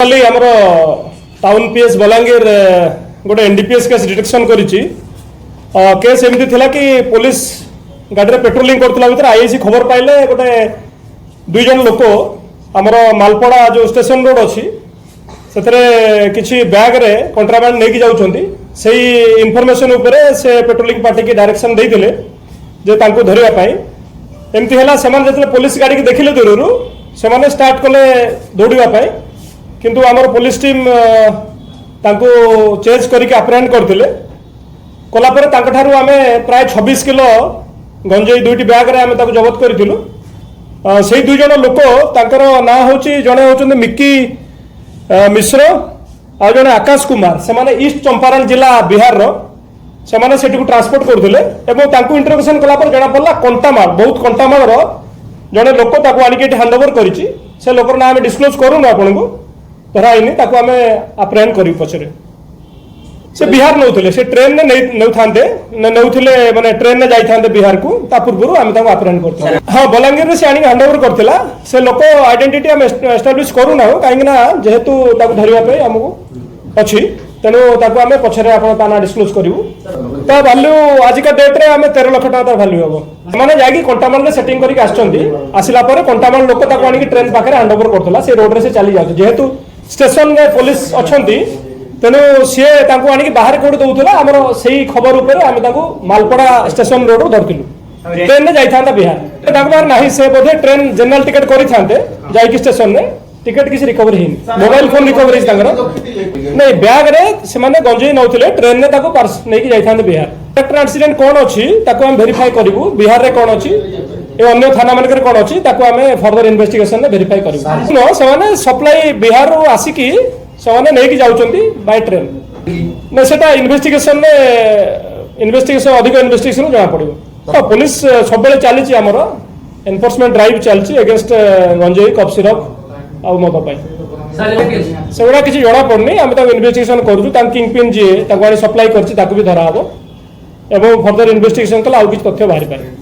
कल आमर town PS Balangir गोटे एनडीपीएस केस डिटेक्शन करिछि केस एमती थिला कि पुलिस गाड़ी में पेट्रोलिंग करथिला भितर आईआईसी खबर पाइले गोटे दुई जन लोक आमर मालपड़ा जो स्टेशन रोड अच्छी से किसी बैग रे कंट्राबांड नहीं जाउछंती सेही इनफॉरमेशन उपरे से पेट्रोलिंग पार्टी की डायरेक्शन देइथिले जे तांको धरिया पाई एमती हैला सेमान जतले पुलिस गाड़ी की देखिले दूररू सेमाने स्टार्ट कले दौड़िबा पाई किंतु आमर पुलिस टीम तांको चेज करके अप्रेहेंड करथिले कला परे तांको ठारू आमे प्राय 26 किलो गंजेई दुईटी बैग रे आमे ताको जब्त करथिलु से दुई जन लोक तांकर ना होची जने होचंदे मिक्की मिश्र आ जने आकाश कुमार से माने ईस्ट चंपारण जिला बिहार रो से माने सेठी को ट्रांसपोर्ट करथिले एवं तांको इंटरोगेशन कला पर जणा पड़ला कंटामाल बहुत कंटामाल रो जने लोक ताको आनी के हैंडओवर करिछि से लोकर ना हमें डिस्क्लोज करू ना आपन को धरा इनी ताको हमें अप्रेहेंड करी पछरे से बिहार नौथिले से ट्रेन ने नौथांते नौथिले माने ट्रेन ने जाई थांते बिहार को ता पूर्वरु हम ताको अप्रेहेंड करथि हां बलांगीर रे से आनी हैंडओवर करथिला से लोक आइडेंटिटी हम एस्टैब्लिश करू ना काहेकि ना जेहेतु ताको धरिया पे हमको अछि तेनु ताको हमें पछरे आपण ताना डिस्क्लोज करिवु ता वैल्यू आज का डेट रे हमें 13 लाख टाका वैल्यू हबो माने जागी कंटामाल रे सेटिंग करी आछंती आसिला परे कंटामाल लोक ताको आनी ट्रेन पाखरे हैंडओवर करथला से रोड रे से चली जाउ जेहेतु स्टेशन रे पुलिस अछंती तेणु सी आनी बाहर कौट दौला आमर से खबर उपर आम मालपड़ा स्टेशन रोड धरलु ट्रेन में जाता बिहार बाहर ना से बोधे ट्रेन जनरल टिकेट करते स्टेशन में टिकेट किसी रिकवरी मोबाइल फोन रिकवरी नहीं बैग रे से गंजेई नौले ट्रेन में नहीं जाते बिहार ट्रैक्टर एक्सीडेंट कौन अच्छी आम वेरीफाई करूँ बिहार में कौन अच्छी अन्य थाना मान कौन अच्छी आम फर्दर इन्वेस्टिगेशन वेरीफाई करूँ से सप्लाई बिहार आसिकी से नहीं जाऊँगी बाय ट्रेन ना से इन्वेस्टिगेशन अधिक इन्वेस्टिगेशन जना पड़ो पुलिस सब चली आमर एनफोर्समेंट ड्राइव चलती एगेंस्ट गंजेई कफ सिरप आ मद से गुड़ा किसी जना पड़नी आम इन्वेस्टिगेशन करूँ किंग पिन जी सप्लाई कर धरा हम एवं फर्दर इन्वेस्टिगेशन कले आउ किसी तथ्य बाहरी पारे।